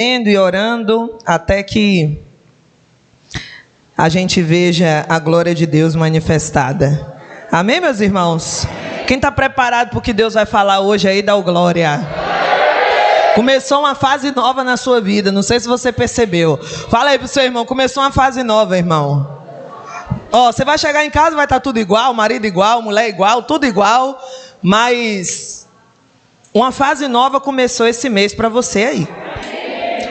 E orando até que a gente veja a glória de Deus manifestada. Amém, meus irmãos? Quem está preparado para o que Deus vai falar hoje aí, dá o glória. Começou uma fase nova na sua vida, não sei se você percebeu. Fala aí para o seu irmão, começou uma fase nova, irmão. Ó, você vai chegar em casa, vai estar tudo igual, marido igual, mulher igual, tudo igual, mas uma fase nova começou esse mês para você aí.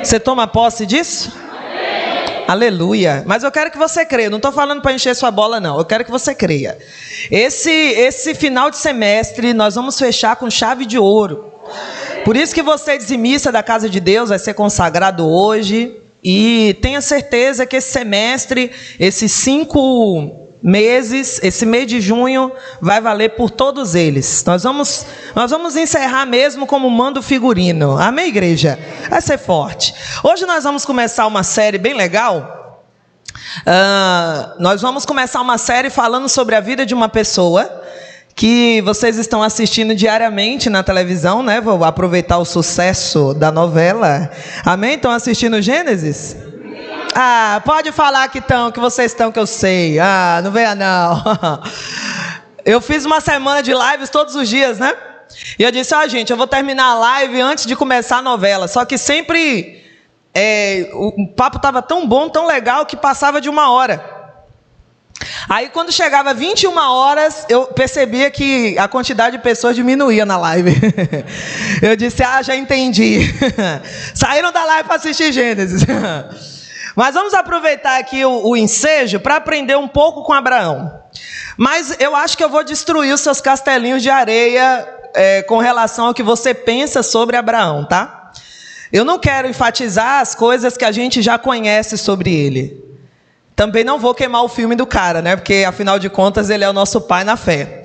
Você toma posse disso? Amém. Aleluia. Mas eu quero que você creia. Não estou falando para encher sua bola, não. Eu quero que você creia. Esse final de semestre, nós vamos fechar com chave de ouro. Por isso que você, dizimista da casa de Deus, vai ser consagrado hoje. E tenha certeza que esse semestre, esses 5 meses, esse mês de junho, vai valer por todos eles. Nós vamos encerrar mesmo como manda o figurino. Amém, igreja? Vai ser forte. Hoje nós vamos começar uma série bem legal. Nós vamos começar uma série falando sobre a vida de uma pessoa que vocês estão assistindo diariamente na televisão, né? Vou aproveitar o sucesso da novela. Amém? Estão assistindo Gênesis? Pode falar que vocês estão, que eu sei. Não venha não. Eu fiz uma semana de lives todos os dias, né? E eu disse, gente, eu vou terminar a live antes de começar a novela. Só que sempre o papo estava tão bom, tão legal, que passava de 1 hora. Aí quando chegava 21 horas, eu percebia que a quantidade de pessoas diminuía na live. Eu disse, já entendi. Saíram da live para assistir Gênesis. Mas vamos aproveitar aqui o ensejo para aprender um pouco com Abraão. Mas eu acho que eu vou destruir os seus castelinhos de areia com relação ao que você pensa sobre Abraão, tá? Eu não quero enfatizar as coisas que a gente já conhece sobre ele. Também não vou queimar o filme do cara, né? Porque afinal de contas ele é o nosso pai na fé.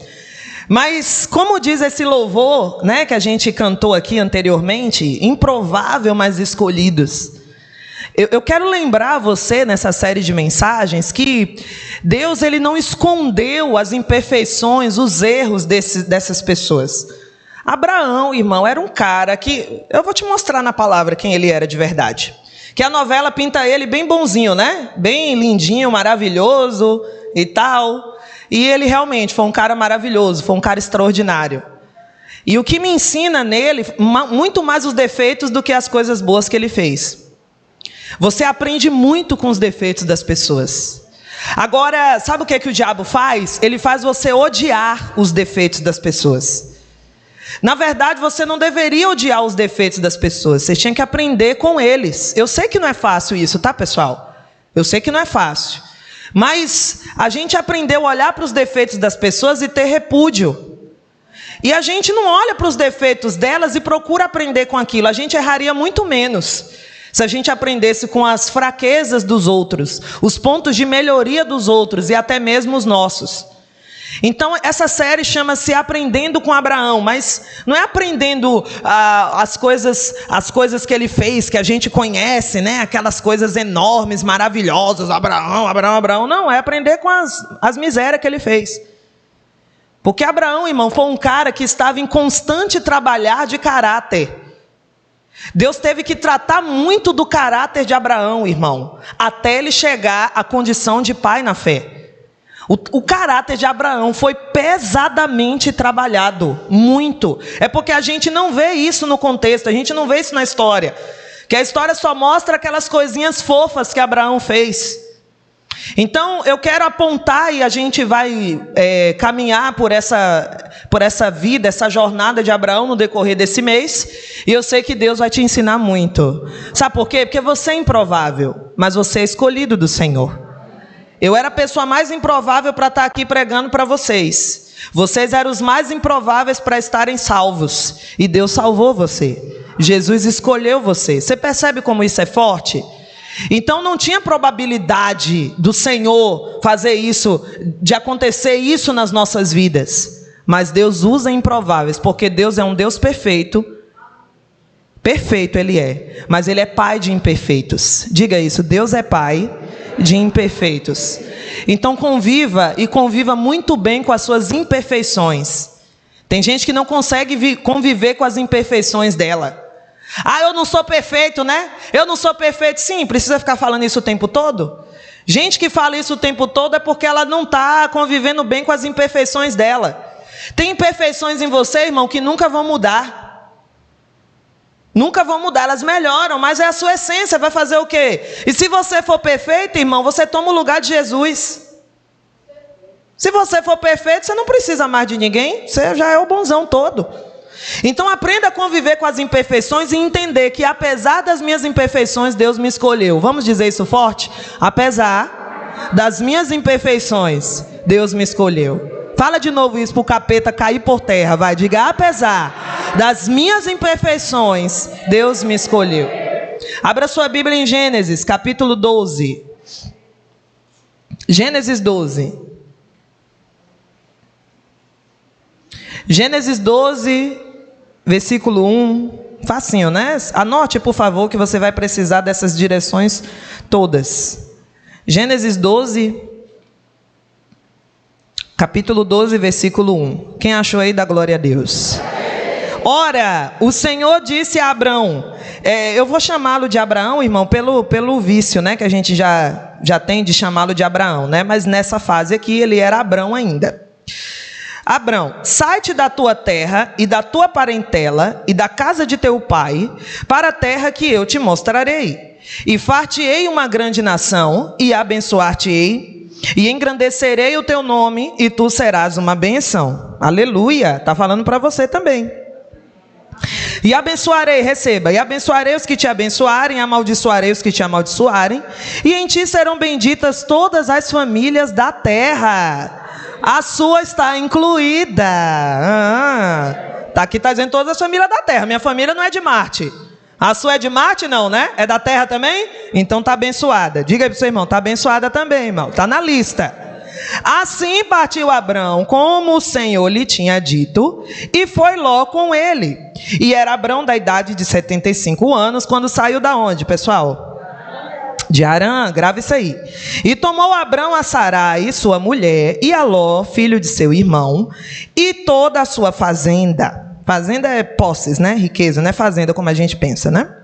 Mas como diz esse louvor, né, que a gente cantou aqui anteriormente, improvável, mas escolhidos. Eu quero lembrar você, nessa série de mensagens, que Deus ele não escondeu as imperfeições, os erros dessas pessoas. Abraão, irmão, era um cara que... Eu vou te mostrar na palavra quem ele era de verdade. Que a novela pinta ele bem bonzinho, né? Bem lindinho, maravilhoso e tal. E ele realmente foi um cara maravilhoso, foi um cara extraordinário. E o que me ensina nele, muito mais os defeitos do que as coisas boas que ele fez. Você aprende muito com os defeitos das pessoas. Agora, sabe o que o diabo faz? Ele faz você odiar os defeitos das pessoas. Na verdade, você não deveria odiar os defeitos das pessoas. Você tinha que aprender com eles. Eu sei que não é fácil isso, tá, pessoal? Eu sei que não é fácil. Mas a gente aprendeu a olhar para os defeitos das pessoas e ter repúdio. E a gente não olha para os defeitos delas e procura aprender com aquilo. A gente erraria muito menos se a gente aprendesse com as fraquezas dos outros, os pontos de melhoria dos outros e até mesmo os nossos. Então essa série chama-se Aprendendo com Abraão, mas não é aprendendo as coisas que ele fez, que a gente conhece, né? Aquelas coisas enormes, maravilhosas, Abraão, não, é aprender com as misérias que ele fez. Porque Abraão, irmão, foi um cara que estava em constante trabalhar de caráter. Deus teve que tratar muito do caráter de Abraão, irmão, até ele chegar à condição de pai na fé. O caráter de Abraão foi pesadamente trabalhado, muito. É porque a gente não vê isso no contexto, a gente não vê isso na história. Que a história só mostra aquelas coisinhas fofas que Abraão fez. Então eu quero apontar, e a gente vai caminhar por essa vida, essa jornada de Abraão no decorrer desse mês. E eu sei que Deus vai te ensinar muito. Sabe por quê? Porque você é improvável, mas você é escolhido do Senhor. Eu era a pessoa mais improvável para estar aqui pregando para vocês. Vocês eram os mais improváveis para estarem salvos. E Deus salvou você. Jesus escolheu você. Você percebe como isso é forte? Então não tinha probabilidade do Senhor fazer isso, de acontecer isso nas nossas vidas. Mas Deus usa improváveis, porque Deus é um Deus perfeito. Perfeito Ele é, mas Ele é pai de imperfeitos. Diga isso, Deus é pai de imperfeitos. Então conviva muito bem com as suas imperfeições. Tem gente que não consegue conviver com as imperfeições dela. Ah, eu não sou perfeito, né? Eu não sou perfeito. Sim, precisa ficar falando isso o tempo todo? Gente que fala isso o tempo todo é porque ela não está convivendo bem com as imperfeições dela. Tem imperfeições em você, irmão, que nunca vão mudar. Nunca vão mudar, elas melhoram, mas é a sua essência, vai fazer o quê? E se você for perfeito, irmão, você toma o lugar de Jesus. Se você for perfeito, você não precisa mais de ninguém, você já é o bonzão todo. Então aprenda a conviver com as imperfeições e entender que apesar das minhas imperfeições, Deus me escolheu. Vamos dizer isso forte? Apesar das minhas imperfeições, Deus me escolheu. Fala de novo isso para o capeta cair por terra, vai. Diga, apesar das minhas imperfeições, Deus me escolheu. Abra sua Bíblia em Gênesis, capítulo 12. Gênesis 12. Gênesis 12, versículo 1. Facinho, né? Anote, por favor, que você vai precisar dessas direções todas. Gênesis 12, capítulo 12, versículo 1. Quem achou aí, dá glória a Deus. Ora, o Senhor disse a Abrão, eu vou chamá-lo de Abraão, irmão, pelo vício, né, que a gente já tem de chamá-lo de Abraão, né? Mas nessa fase aqui ele era Abrão ainda. Abrão, sai-te da tua terra e da tua parentela e da casa de teu pai, para a terra que eu te mostrarei. E far-te-ei uma grande nação, e abençoar-te-ei, e engrandecerei o teu nome, e tu serás uma bênção. Aleluia, está falando para você também. E abençoarei, receba, e abençoarei os que te abençoarem, amaldiçoarei os que te amaldiçoarem, e em ti serão benditas todas as famílias da terra. A sua está incluída. Aqui está dizendo todas as famílias da terra. Minha família não é de Marte. A sua é de Marte, não, né? É da terra também? Então está abençoada. Diga aí para o seu irmão, está abençoada também, irmão. Está na lista. Assim partiu Abrão, como o Senhor lhe tinha dito, e foi Ló com ele. E era Abrão da idade de 75 anos, quando saiu da onde, pessoal? De Harã, grava isso aí. E tomou Abrão a Sarai, sua mulher, e a Ló, filho de seu irmão, e toda a sua fazenda. Fazenda é posses, né? Riqueza, não é fazenda como a gente pensa, né?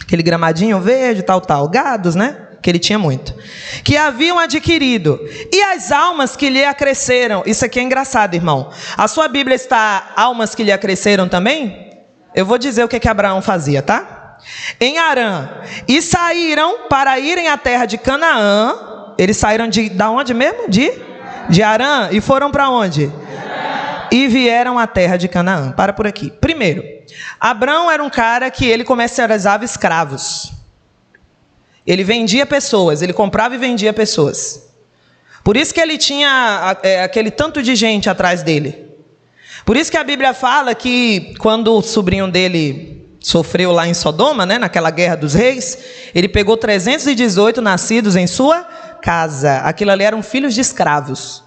Aquele gramadinho verde, tal. Gados, né? Que ele tinha muito. Que haviam adquirido. E as almas que lhe acresceram. Isso aqui é engraçado, irmão. A sua Bíblia está almas que lhe acresceram também? Eu vou dizer o que Abraão fazia, tá? Em Harã, e saíram para irem à terra de Canaã. Eles saíram da onde mesmo? De Harã, e foram para onde? E vieram à terra de Canaã. Para por aqui. Primeiro, Abrão era um cara que ele comercializava escravos. Ele vendia pessoas, ele comprava e vendia pessoas. Por isso que ele tinha aquele tanto de gente atrás dele. Por isso que a Bíblia fala que quando o sobrinho dele sofreu lá em Sodoma, né, naquela guerra dos reis, ele pegou 318 nascidos em sua casa. Aquilo ali eram filhos de escravos,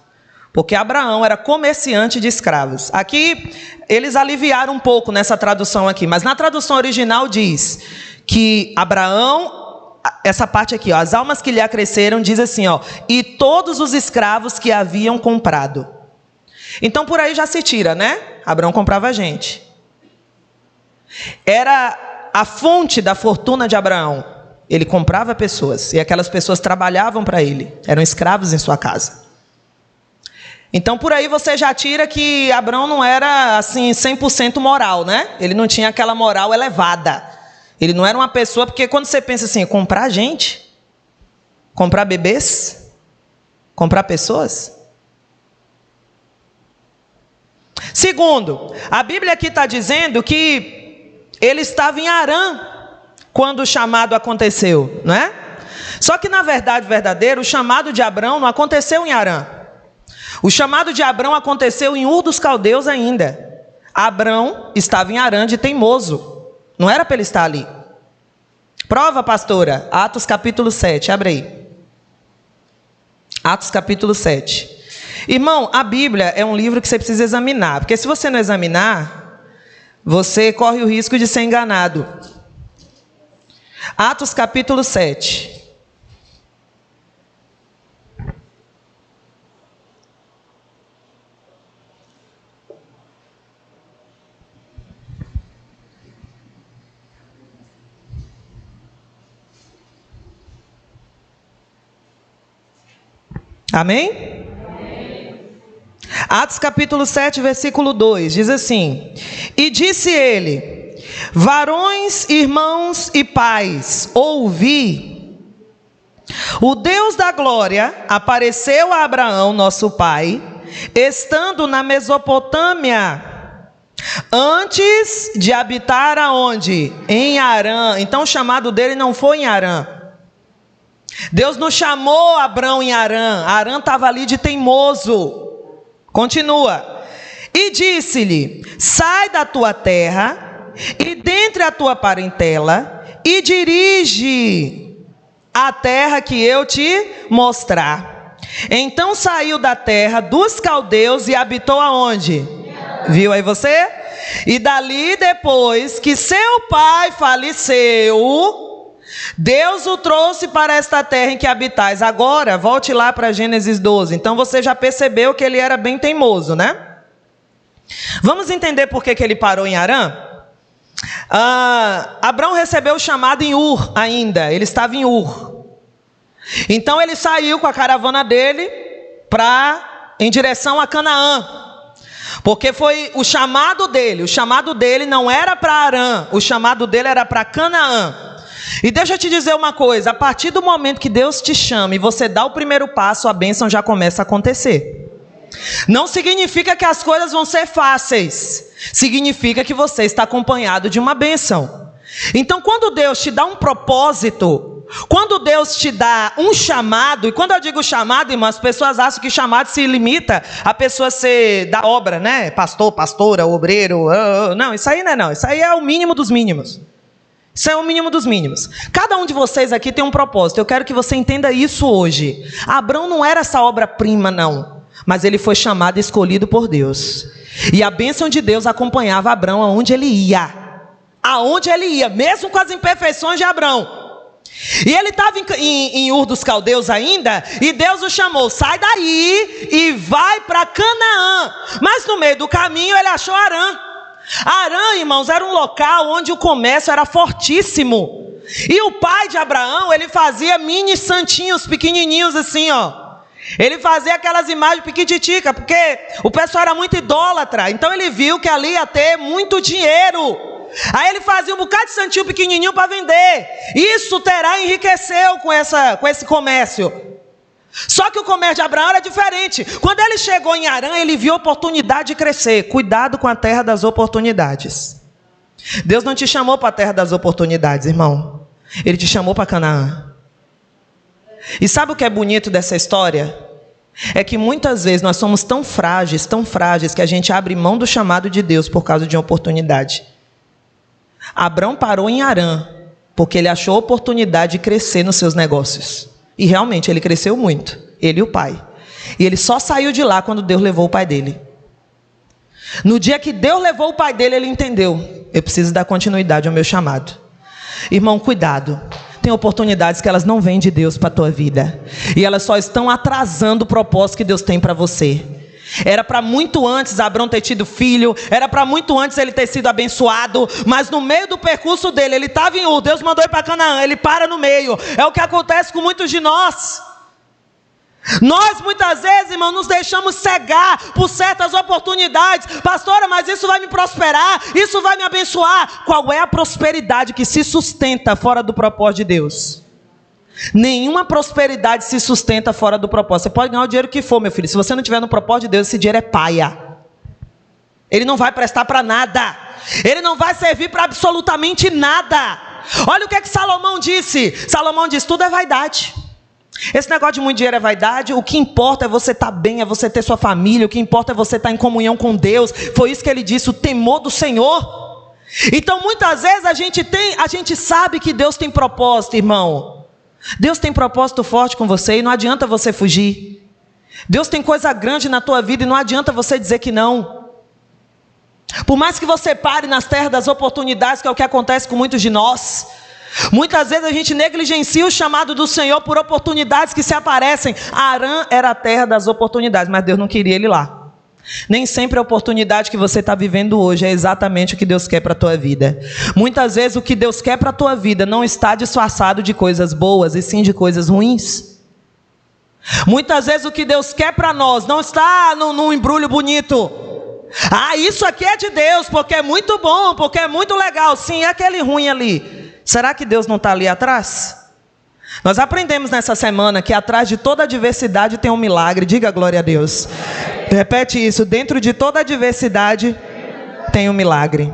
porque Abraão era comerciante de escravos. Aqui eles aliviaram um pouco nessa tradução aqui, mas na tradução original diz que Abraão, essa parte aqui, ó, as almas que lhe acresceram, diz assim, ó, e todos os escravos que haviam comprado. Então por aí já se tira, né? Abraão comprava gente. Era a fonte da fortuna de Abraão. Ele comprava pessoas, e aquelas pessoas trabalhavam para ele, eram escravos em sua casa. Então por aí você já tira que Abraão não era assim 100% moral, né? Ele não tinha aquela moral elevada. Ele não era uma pessoa, porque quando você pensa assim, comprar gente, comprar bebês, comprar pessoas. Segundo, a Bíblia aqui está dizendo que ele estava em Harã quando o chamado aconteceu, não é? Só que na verdade verdadeira, o chamado de Abrão não aconteceu em Harã. O chamado de Abrão aconteceu em Ur dos Caldeus ainda. Abrão estava em Harã de teimoso. Não era para ele estar ali. Prova, pastora. Atos capítulo 7, abre aí. Atos capítulo 7. Irmão, a Bíblia é um livro que você precisa examinar, porque se você não examinar, você corre o risco de ser enganado. Atos capítulo 7. Amém? Atos capítulo 7, versículo 2, diz assim: E disse ele: varões, irmãos e pais, ouvi. O Deus da glória apareceu a Abraão, nosso pai, estando na Mesopotâmia, antes de habitar aonde? Em Harã. Então o chamado dele não foi em Harã. Deus não chamou Abrão em Harã. Harã estava ali de teimoso. Continua. E disse-lhe: sai da tua terra e dentre a tua parentela e dirige a terra que eu te mostrar. Então saiu da terra dos caldeus e habitou aonde? Viu aí você? E dali, depois que seu pai faleceu, Deus o trouxe para esta terra em que habitais. Agora, volte lá para Gênesis 12. Então você já percebeu que ele era bem teimoso, né? Vamos entender por que ele parou em Harã? Abrão recebeu o chamado em Ur ainda. Ele estava em Ur. Então ele saiu com a caravana dele em direção a Canaã. Porque foi o chamado dele. O chamado dele não era para Harã. O chamado dele era para Canaã. E deixa eu te dizer uma coisa, a partir do momento que Deus te chama e você dá o primeiro passo, a bênção já começa a acontecer. Não significa que as coisas vão ser fáceis, significa que você está acompanhado de uma bênção. Então quando Deus te dá um propósito, quando Deus te dá um chamado, e quando eu digo chamado, irmão, as pessoas acham que chamado se limita a pessoa ser da obra, né? Pastor, pastora, obreiro, não, isso aí não é não, isso aí é o mínimo dos mínimos. Isso é o mínimo dos mínimos. Cada um de vocês aqui tem um propósito. Eu quero que você entenda isso hoje. Abrão não era essa obra-prima, não. Mas ele foi chamado e escolhido por Deus. E a bênção de Deus acompanhava Abrão aonde ele ia. Aonde ele ia, mesmo com as imperfeições de Abrão. E ele estava em Ur dos Caldeus ainda, e Deus o chamou: sai daí e vai para Canaã. Mas no meio do caminho ele achou Harã. Harã, irmãos, era um local onde o comércio era fortíssimo. E o pai de Abraão, ele fazia mini santinhos pequenininhos assim, ó. Ele fazia aquelas imagens piquititicas, porque o pessoal era muito idólatra. Então ele viu que ali ia ter muito dinheiro. Aí ele fazia um bocado de santinho pequenininho para vender. Isso enriqueceu com esse comércio. Só que o comércio de Abraão era diferente. Quando ele chegou em Harã, ele viu a oportunidade de crescer. Cuidado com a terra das oportunidades. Deus não te chamou para a terra das oportunidades, irmão. Ele te chamou para Canaã. E sabe o que é bonito dessa história? É que muitas vezes nós somos tão frágeis, que a gente abre mão do chamado de Deus por causa de uma oportunidade. Abrão parou em Harã, porque ele achou a oportunidade de crescer nos seus negócios. E realmente ele cresceu muito, ele e o pai. E ele só saiu de lá quando Deus levou o pai dele. No dia que Deus levou o pai dele, ele entendeu: eu preciso dar continuidade ao meu chamado. Irmão, cuidado. Tem oportunidades que elas não vêm de Deus para a tua vida. E elas só estão atrasando o propósito que Deus tem para você. Era para muito antes Abrão ter tido filho, era para muito antes ele ter sido abençoado, mas no meio do percurso dele, ele estava em Ur, Deus mandou ir para Canaã, ele para no meio. É o que acontece com muitos de nós. Nós muitas vezes, irmão, nos deixamos cegar por certas oportunidades. Pastora, mas isso vai me prosperar, isso vai me abençoar. Qual é a prosperidade que se sustenta fora do propósito de Deus? Nenhuma prosperidade se sustenta fora do propósito. Você pode ganhar o dinheiro que for, meu filho. Se você não tiver no propósito de Deus, esse dinheiro é paia. Ele não vai prestar para nada. Ele não vai servir para absolutamente nada. Olha o que Salomão disse. Salomão disse: tudo é vaidade. Esse negócio de muito dinheiro é vaidade. O que importa é você estar bem, é você ter sua família. O que importa é você estar em comunhão com Deus. Foi isso que ele disse, o temor do Senhor. Então muitas vezes a gente sabe que Deus tem propósito, irmão. Deus tem propósito forte com você e não adianta você fugir. Deus tem coisa grande na tua vida e não adianta você dizer que não. Por mais que você pare nas terras das oportunidades, que é o que acontece com muitos de nós. Muitas vezes a gente negligencia o chamado do Senhor por oportunidades que se aparecem. Harã era a terra das oportunidades, mas Deus não queria ele lá. Nem sempre a oportunidade que você está vivendo hoje é exatamente o que Deus quer para a tua vida. Muitas vezes o que Deus quer para a tua vida não está disfarçado de coisas boas, e sim de coisas ruins. Muitas vezes o que Deus quer para nós não está num embrulho bonito. Ah, isso aqui é de Deus, porque é muito bom, porque é muito legal. Sim, é aquele ruim ali. Será que Deus não está ali atrás? Nós aprendemos nessa semana que atrás de toda adversidade tem um milagre. Diga glória a Deus. Repete isso. Dentro de toda adversidade tem um milagre.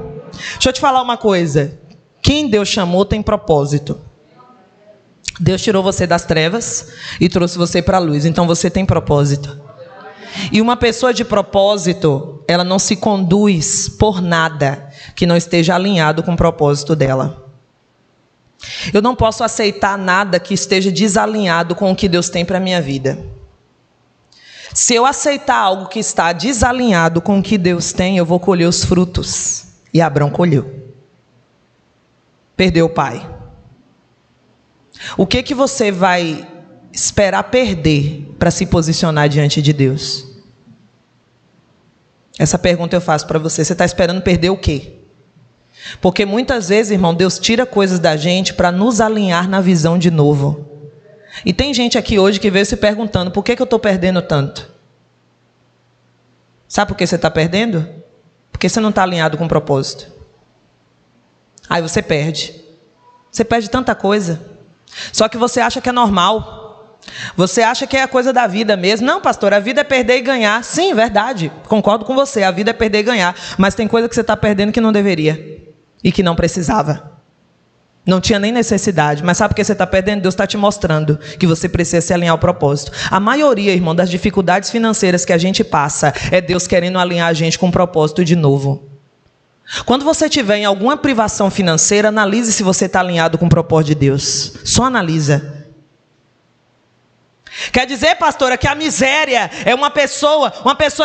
Deixa eu te falar uma coisa. Quem Deus chamou tem propósito. Deus tirou você das trevas e trouxe você para a luz. Então você tem propósito. E uma pessoa de propósito, ela não se conduz por nada que não esteja alinhado com o propósito dela. Eu não posso aceitar nada que esteja desalinhado com o que Deus tem para a minha vida. Se eu aceitar algo que está desalinhado com o que Deus tem, eu vou colher os frutos. E Abrão colheu. Perdeu o pai. O que você vai esperar perder para se posicionar diante de Deus? Essa pergunta eu faço para você. Você está esperando perder o quê? Porque muitas vezes, irmão, Deus tira coisas da gente para nos alinhar na visão de novo. E tem gente aqui hoje que veio se perguntando, por que eu estou perdendo tanto? Sabe por que você está perdendo? Porque você não está alinhado com o propósito. Aí você perde. Você perde tanta coisa. Só que você acha que é normal. Você acha que é a coisa da vida mesmo. Não, pastor, a vida é perder e ganhar. Sim, verdade. Concordo com você, a vida é perder e ganhar. Mas tem coisa que você está perdendo que não deveria. E que não precisava. Não tinha nem necessidade. Mas sabe por que você está perdendo? Deus está te mostrando que você precisa se alinhar ao propósito. A maioria, irmão, das dificuldades financeiras que a gente passa é Deus querendo alinhar a gente com um propósito de novo. Quando você tiver em alguma privação financeira, analise se você está alinhado com o propósito de Deus. Só analisa. Quer dizer, pastora, que a miséria é uma pessoa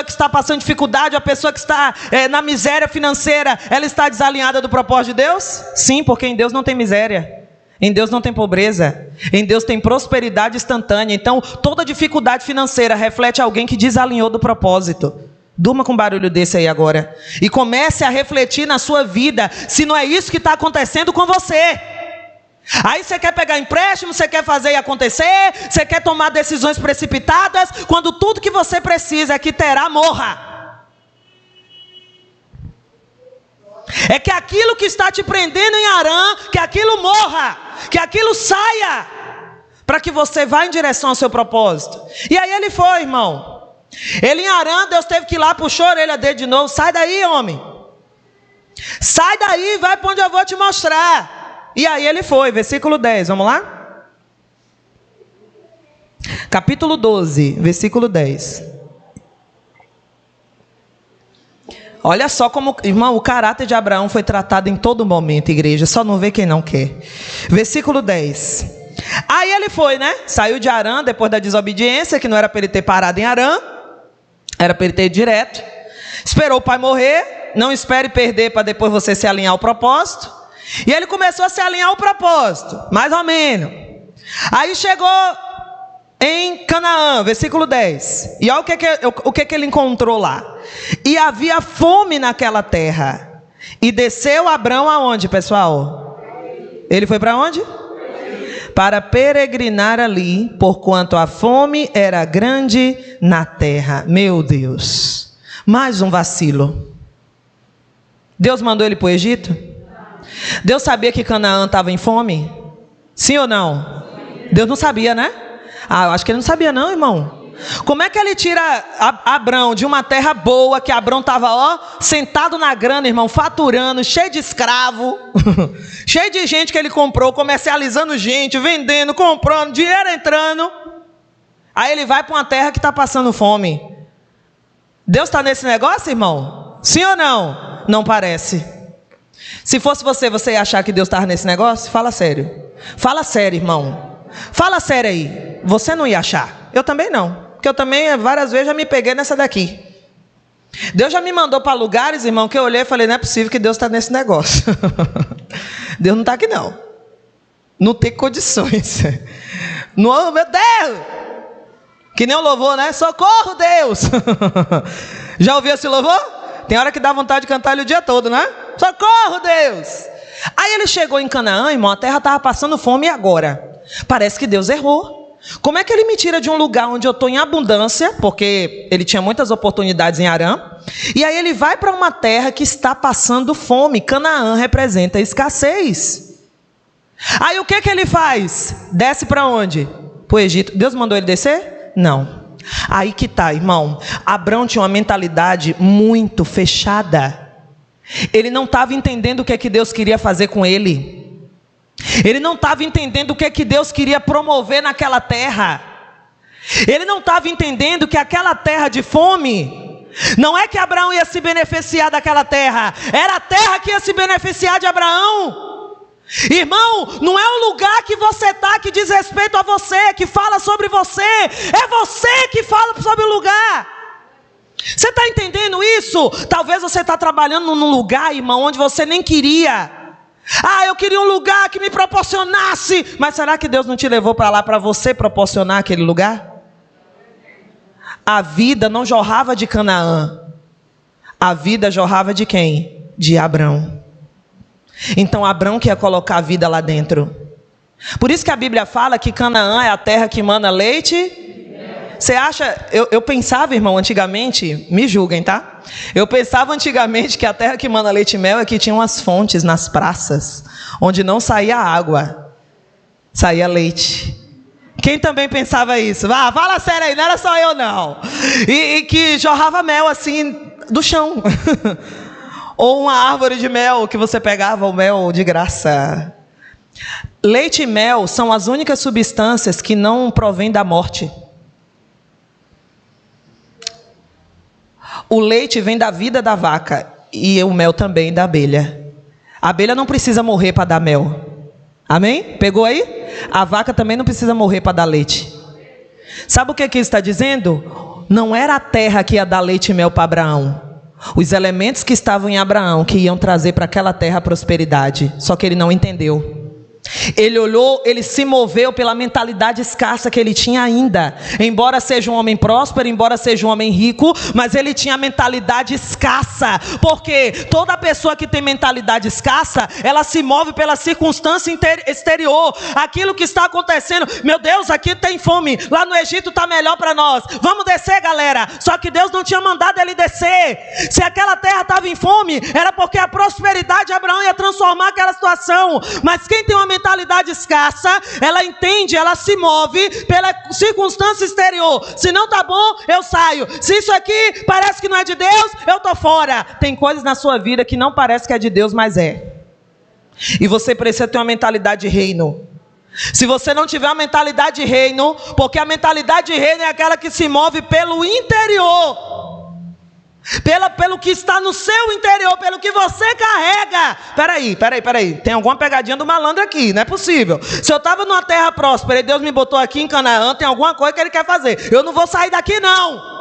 que está passando dificuldade, uma pessoa que está na miséria financeira, ela está desalinhada do propósito de Deus? Sim, porque em Deus não tem miséria, em Deus não tem pobreza, em Deus tem prosperidade instantânea. Então, toda dificuldade financeira reflete alguém que desalinhou do propósito. Durma com um barulho desse aí agora. E comece a refletir na sua vida, se não é isso que está acontecendo com você. Aí você quer pegar empréstimo, você quer fazer e acontecer, você quer tomar decisões precipitadas, quando tudo que você precisa é que Terá morra. É que aquilo que está te prendendo em Harã, que aquilo morra, que aquilo saia, para que você vá em direção ao seu propósito. E aí ele foi, irmão. Ele em Harã, Deus teve que ir lá, puxou a orelha dele de novo. Sai daí, homem. Sai daí, vai para onde eu vou te mostrar. E aí ele foi, versículo 10, vamos lá? Capítulo 12, versículo 10. Olha só como, irmão, o caráter de Abraão foi tratado em todo momento, igreja. Só não vê quem não quer. Versículo 10. Aí ele foi, né? Saiu de Harã depois da desobediência, que não era para ele ter parado em Harã. Era para ele ter ido direto. Esperou o pai morrer. Não espere perder para depois você se alinhar ao propósito. E ele começou a se alinhar ao propósito, mais ou menos. Aí chegou em Canaã, versículo 10. E olha o que ele encontrou lá. E havia fome naquela terra. E desceu Abrão aonde, pessoal? Ele foi para onde? Para peregrinar ali, porquanto a fome era grande na terra. Meu Deus, mais um vacilo. Deus mandou ele para o Egito? Deus sabia que Canaã estava em fome? Sim ou não? Deus não sabia, né? Eu acho que ele não sabia não, irmão. Como é que ele tira Abrão de uma terra boa, que Abrão estava, sentado na grana, irmão, faturando, cheio de escravo, cheio de gente que ele comprou, comercializando gente, vendendo, comprando, dinheiro entrando. Aí ele vai para uma terra que está passando fome. Deus está nesse negócio, irmão? Sim ou não? Não parece. Se fosse você ia achar que Deus estava nesse negócio? Fala sério. Fala sério, irmão. Fala sério aí. Você não ia achar. Eu também não. Porque eu também várias vezes já me peguei nessa daqui. Deus já me mandou para lugares, irmão, que eu olhei e falei, não é possível que Deus está nesse negócio. Deus não está aqui não. Não tem condições. Não, meu Deus. Que nem o louvor, né? Socorro, Deus. Já ouviu esse louvor? Tem hora que dá vontade de cantar ele o dia todo, né? Socorro, Deus. Aí ele chegou em Canaã, irmão, a terra estava passando fome e agora? Parece que Deus errou. Como é que ele me tira de um lugar onde eu estou em abundância, porque ele tinha muitas oportunidades em Harã, e aí ele vai para uma terra que está passando fome. Canaã representa escassez. Aí o que ele faz? Desce para onde? Para o Egito. Deus mandou ele descer? Não. Aí que tá, irmão. Abrão tinha uma mentalidade muito fechada. Ele não estava entendendo o que é que Deus queria fazer com ele. Ele não estava entendendo o que é que Deus queria promover naquela terra. Ele não estava entendendo que aquela terra de fome, não é que Abraão ia se beneficiar daquela terra, era a terra que ia se beneficiar de Abraão. Irmão, não é o lugar que você está que diz respeito a você, que fala sobre você, é você que fala sobre o lugar. Você está entendendo isso? Talvez você está trabalhando num lugar, irmão, onde você nem queria. Eu queria um lugar que me proporcionasse. Mas será que Deus não te levou para lá para você proporcionar aquele lugar? A vida não jorrava de Canaã. A vida jorrava de quem? De Abrão. Então Abrão que ia colocar a vida lá dentro. Por isso que a Bíblia fala que Canaã é a terra que mana leite. Você acha, eu pensava, irmão, antigamente, me julguem, tá? Eu pensava antigamente que a terra que mana leite e mel é que tinha umas fontes nas praças, onde não saía água, saía leite. Quem também pensava isso? Fala sério aí, não era só eu não. E que jorrava mel assim, do chão. Ou uma árvore de mel, que você pegava o mel de graça. Leite e mel são as únicas substâncias que não provêm da morte. O leite vem da vida da vaca e o mel também da abelha. A abelha não precisa morrer para dar mel. Amém? Pegou aí? A vaca também não precisa morrer para dar leite. Sabe o que isso está dizendo? Não era a terra que ia dar leite e mel para Abraão. Os elementos que estavam em Abraão que iam trazer para aquela terra a prosperidade. Só que ele não entendeu. Ele olhou, ele se moveu pela mentalidade escassa que ele tinha ainda. Embora seja um homem próspero, embora seja um homem rico, mas ele tinha mentalidade escassa. Porque toda pessoa que tem mentalidade escassa, ela se move pela circunstância exterior. Aquilo que está acontecendo, meu Deus, aqui tem fome, lá no Egito está melhor para nós, vamos descer, galera. Só que Deus não tinha mandado ele descer. Se aquela terra estava em fome, era porque a prosperidade de Abraão ia transformar aquela situação. Mas quem tem uma mentalidade escassa, ela entende, ela se move pela circunstância exterior. Se não tá bom, eu saio. Se isso aqui parece que não é de Deus, eu tô fora. Tem coisas na sua vida que não parece que é de Deus, mas é. E você precisa ter uma mentalidade de reino. Se você não tiver uma mentalidade de reino, porque a mentalidade de reino é aquela que se move pelo interior, pelo que está no seu interior, pelo que você carrega. Peraí, tem alguma pegadinha do malandro aqui, não é possível. Se eu estava numa terra próspera e Deus me botou aqui em Canaã, tem alguma coisa que Ele quer fazer. Eu não vou sair daqui não.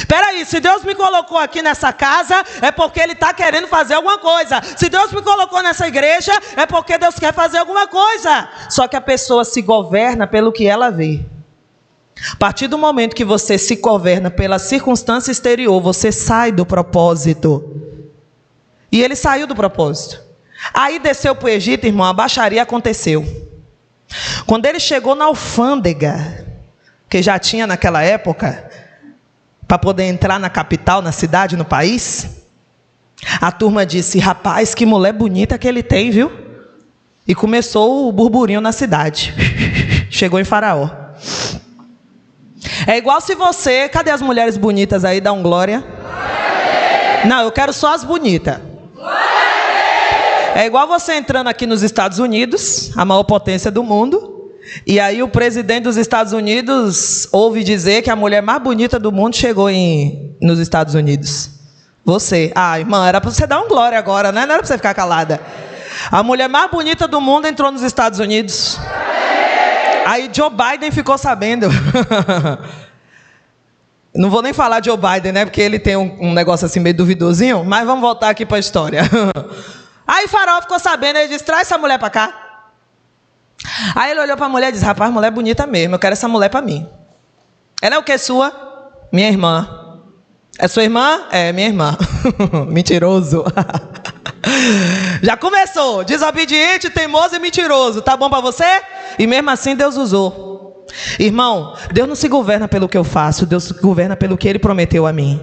Peraí, se Deus me colocou aqui nessa casa, é porque Ele está querendo fazer alguma coisa. Se Deus me colocou nessa igreja, é porque Deus quer fazer alguma coisa. Só que a pessoa se governa pelo que ela vê. A partir do momento que você se governa pela circunstância exterior, você sai do propósito. E ele saiu do propósito. Aí desceu para o Egito, irmão, a baixaria aconteceu. Quando ele chegou na alfândega, que já tinha naquela época, para poder entrar na capital, na cidade, no país, a turma disse: rapaz, que mulher bonita que ele tem, viu? E começou o burburinho na cidade. Chegou em Faraó. É igual se você... Cadê as mulheres bonitas aí? Dá um glória. Não, eu quero só as bonitas. É igual você entrando aqui nos Estados Unidos, a maior potência do mundo, e aí o presidente dos Estados Unidos ouve dizer que a mulher mais bonita do mundo chegou nos Estados Unidos. Você. Irmã, era para você dar um glória agora, né? Não era para você ficar calada. A mulher mais bonita do mundo entrou nos Estados Unidos. Aí Joe Biden ficou sabendo. Não vou nem falar de Joe Biden, né? Porque ele tem um negócio assim meio duvidosinho. Mas vamos voltar aqui para a história. Aí Faraó ficou sabendo. Ele disse: traz essa mulher para cá. Aí ele olhou para a mulher e disse: rapaz, mulher bonita mesmo. Eu quero essa mulher para mim. Ela é o que sua? Minha irmã. É sua irmã? É, minha irmã. Mentiroso. Já começou, desobediente, teimoso e mentiroso. Tá bom para você? E mesmo assim Deus usou. Irmão, Deus não se governa pelo que eu faço, Deus se governa pelo que Ele prometeu a mim.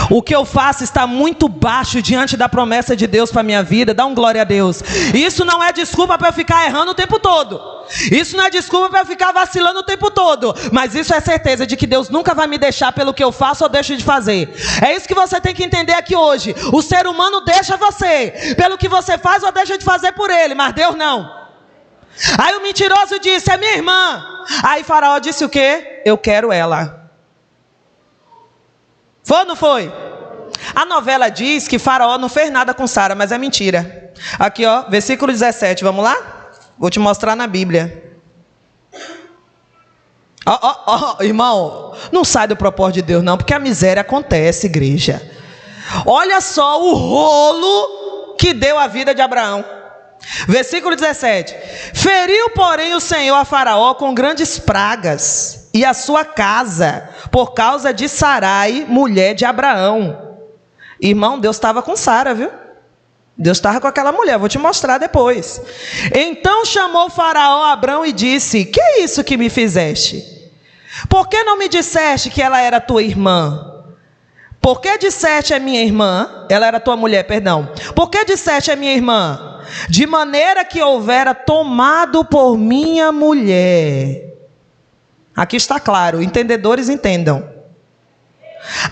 O que eu faço está muito baixo diante da promessa de Deus para a minha vida. Dá um glória a Deus. Isso não é desculpa para eu ficar errando o tempo todo. Isso não é desculpa para eu ficar vacilando o tempo todo. Mas isso é certeza de que Deus nunca vai me deixar pelo que eu faço ou deixo de fazer. É isso que você tem que entender aqui hoje. O ser humano deixa você pelo que você faz ou deixa de fazer por ele, mas Deus não. Aí o mentiroso disse, é minha irmã. Aí Faraó disse o quê? Eu quero ela. Foi ou não foi? A novela diz que Faraó não fez nada com Sara, mas é mentira. Aqui ó, versículo 17, vamos lá? Vou te mostrar na Bíblia. Irmão, não sai do propósito de Deus não, porque a miséria acontece, igreja. Olha só o rolo que deu a vida de Abraão. Versículo 17. Feriu, porém, o Senhor a Faraó com grandes pragas e a sua casa, por causa de Sarai, mulher de Abraão. Irmão, Deus estava com Sara, viu? Deus estava com aquela mulher, vou te mostrar depois. Então chamou Faraó a Abrão e disse, que é isso que me fizeste? Por que não me disseste que ela era tua irmã? Por que disseste é minha irmã? Ela era tua mulher, perdão. Por que disseste é minha irmã? De maneira que houvera tomado por minha mulher. Aqui está claro, entendedores entendam.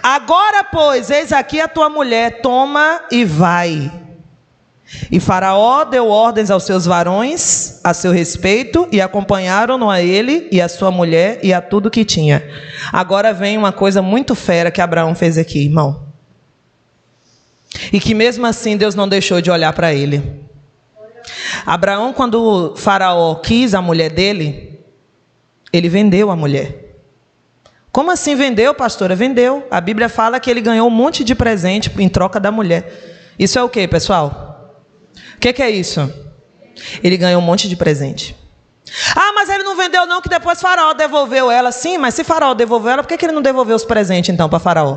Agora, pois, eis aqui a tua mulher, toma e vai. E Faraó deu ordens aos seus varões a seu respeito, e acompanharam-no a ele e a sua mulher e a tudo que tinha. Agora vem uma coisa muito fera que Abraão fez aqui, irmão. E que mesmo assim Deus não deixou de olhar para ele. Abraão, quando Faraó quis a mulher dele, ele vendeu a mulher. Como assim vendeu, pastora? Vendeu. A Bíblia fala que ele ganhou um monte de presente em troca da mulher. Isso é o que, pessoal? O que é isso? Ele ganhou um monte de presente. Ah, mas ele não vendeu não, que depois Faraó devolveu ela. Sim, mas se Faraó devolveu ela, por que ele não devolveu os presentes então para Faraó?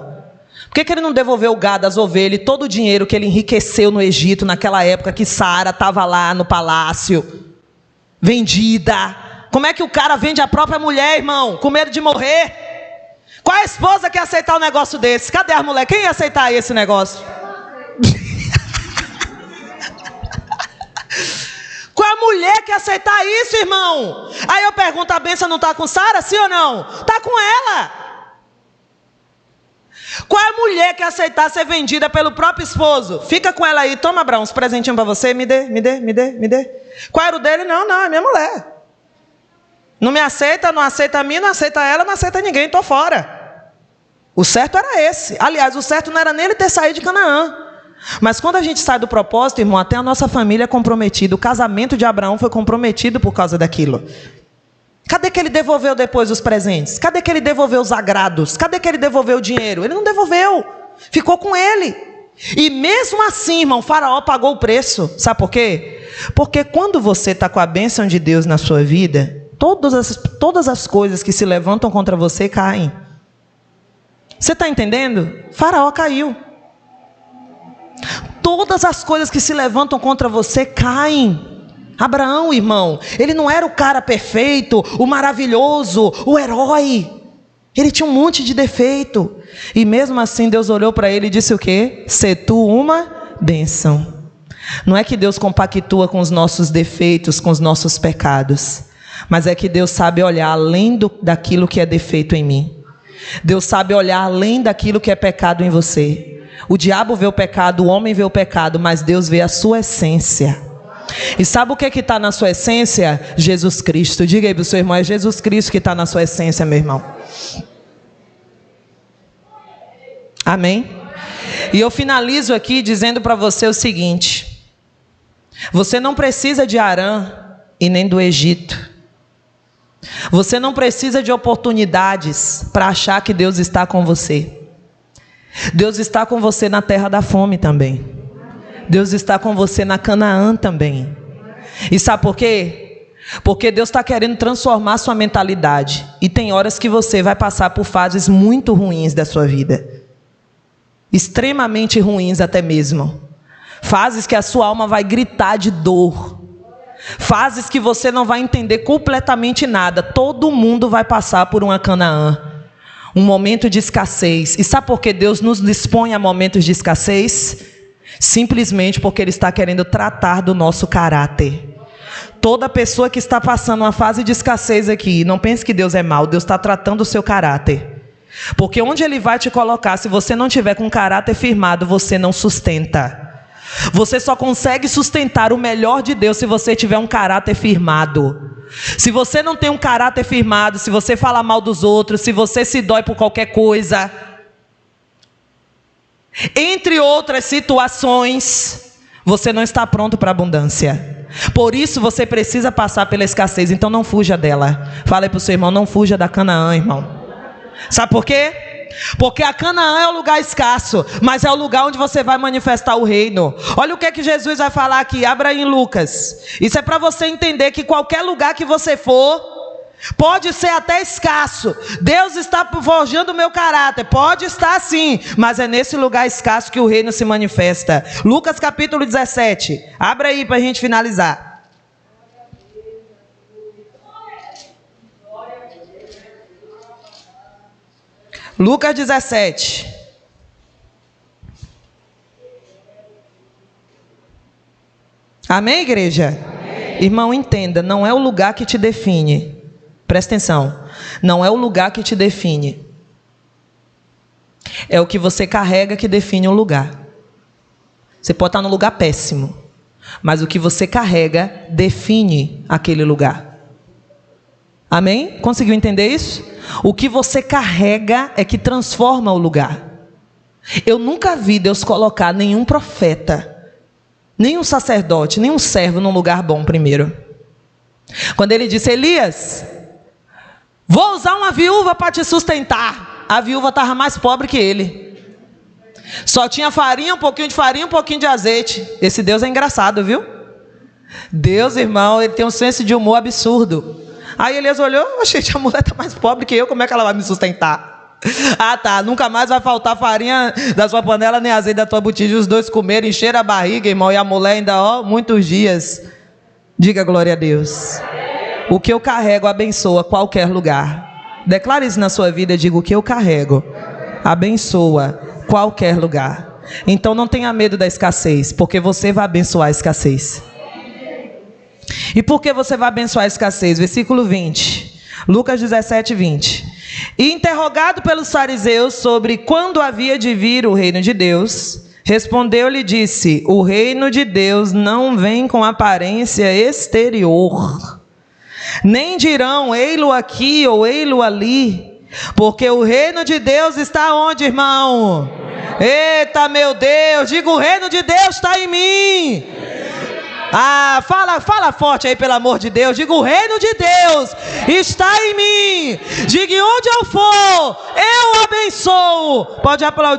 Por que ele não devolveu o gado, as ovelhas e todo o dinheiro que ele enriqueceu no Egito naquela época que Sara estava lá no palácio, vendida? Como é que o cara vende a própria mulher, irmão, com medo de morrer? Qual a esposa que ia aceitar um negócio desse? Cadê a mulher? Quem ia aceitar esse negócio? Qual a mulher que ia aceitar isso, irmão? Aí eu pergunto, a bênção não está com Sara, sim ou não? Está com ela. Qual é a mulher que ia aceitar ser vendida pelo próprio esposo? Fica com ela aí, toma, Abraão, uns presentinhos para você, me dê. Qual era o dele? Não, é minha mulher. Não me aceita, não aceita a mim, não aceita ela, não aceita ninguém, estou fora. O certo era esse. Aliás, o certo não era nem ele ter saído de Canaã. Mas quando a gente sai do propósito, irmão, até a nossa família é comprometida. O casamento de Abraão foi comprometido por causa daquilo. Cadê que ele devolveu depois os presentes? Cadê que ele devolveu os agrados? Cadê que ele devolveu o dinheiro? Ele não devolveu. Ficou com ele. E mesmo assim, irmão, Faraó pagou o preço. Sabe por quê? Porque quando você está com a bênção de Deus na sua vida, todas as coisas que se levantam contra você caem. Você está entendendo? Faraó caiu. Todas as coisas que se levantam contra você caem. Abraão, irmão, ele não era o cara perfeito, o maravilhoso, o herói. Ele tinha um monte de defeito. E mesmo assim Deus olhou para ele e disse o quê? Sê tu uma bênção. Não é que Deus compactua com os nossos defeitos, com os nossos pecados. Mas é que Deus sabe olhar além daquilo que é defeito em mim. Deus sabe olhar além daquilo que é pecado em você. O diabo vê o pecado, o homem vê o pecado, mas Deus vê a sua essência. E sabe o que está na sua essência? Jesus Cristo. Diga aí para o seu irmão, é Jesus Cristo que está na sua essência, meu irmão. Amém? E eu finalizo aqui dizendo para você o seguinte: você não precisa de Arã e nem do Egito. Você não precisa de oportunidades para achar que Deus está com você. Deus está com você na terra da fome também. Deus está com você na Canaã também. E sabe por quê? Porque Deus está querendo transformar sua mentalidade. E tem horas que você vai passar por fases muito ruins da sua vida. Extremamente ruins até mesmo. fases que a sua alma vai gritar de dor, fases que você não vai entender completamente nada. Todo mundo vai passar por uma Canaã, um momento de escassez. E sabe por que Deus nos dispõe a momentos de escassez? Simplesmente porque Ele está querendo tratar do nosso caráter. Toda pessoa que está passando uma fase de escassez aqui, não pense que Deus é mau, Deus está tratando o seu caráter. Porque onde Ele vai te colocar, se você não tiver com caráter firmado, você não sustenta. Você só consegue sustentar o melhor de Deus se você tiver um caráter firmado. Se você não tem um caráter firmado, se você fala mal dos outros, se você se dói por qualquer coisa, entre outras situações, você não está pronto para a abundância. Por isso você precisa passar pela escassez, então não fuja dela. Fala aí para o seu irmão, não fuja da Canaã, irmão. Sabe por quê? Porque a Canaã é o lugar escasso, mas é o lugar onde você vai manifestar o reino. Olha o que é que Jesus vai falar aqui, abra aí em Lucas. Isso é para você entender que qualquer lugar que você for, pode ser até escasso. Deus está forjando o meu caráter, pode estar sim, mas é nesse lugar escasso que o reino se manifesta. Lucas capítulo 17, abra aí para a gente finalizar. Lucas 17. Amém, igreja? Amém. Irmão, entenda, não é o lugar que te define. Presta atenção. Não é o lugar que te define. É o que você carrega que define o lugar. Você pode estar num lugar péssimo, mas o que você carrega define aquele lugar. Amém? Conseguiu entender isso? O que você carrega é que transforma o lugar. Eu nunca vi Deus colocar nenhum profeta, nenhum sacerdote, nenhum servo num lugar bom primeiro. Quando ele disse, Elias, vou usar uma viúva para te sustentar. A viúva estava mais pobre que ele. Só tinha farinha, um pouquinho de farinha, um pouquinho de azeite. Esse Deus é engraçado, viu? Deus, irmão, ele tem um senso de humor absurdo. Aí Elias olhou, gente, a mulher está mais pobre que eu, como é que ela vai me sustentar? Ah tá, nunca mais vai faltar farinha da sua panela, nem azeite da tua botija, os dois comeram, encheram a barriga, irmão, e a mulher ainda, muitos dias. Diga glória a Deus. O que eu carrego abençoa qualquer lugar. Declare isso na sua vida, diga, o que eu carrego abençoa qualquer lugar. Então não tenha medo da escassez, porque você vai abençoar a escassez. E por que você vai abençoar a escassez? Versículo 20, Lucas 17, 20. E interrogado pelos fariseus sobre quando havia de vir o reino de Deus, respondeu-lhe e disse, o reino de Deus não vem com aparência exterior, nem dirão, ei-lo aqui ou ei-lo ali, porque o reino de Deus está onde, irmão? Eita, meu Deus, diga, o reino de Deus está em mim. Ah, fala forte aí, pelo amor de Deus. Diga, o reino de Deus está em mim. Diga, onde eu for, eu abençoo. Pode aplaudir.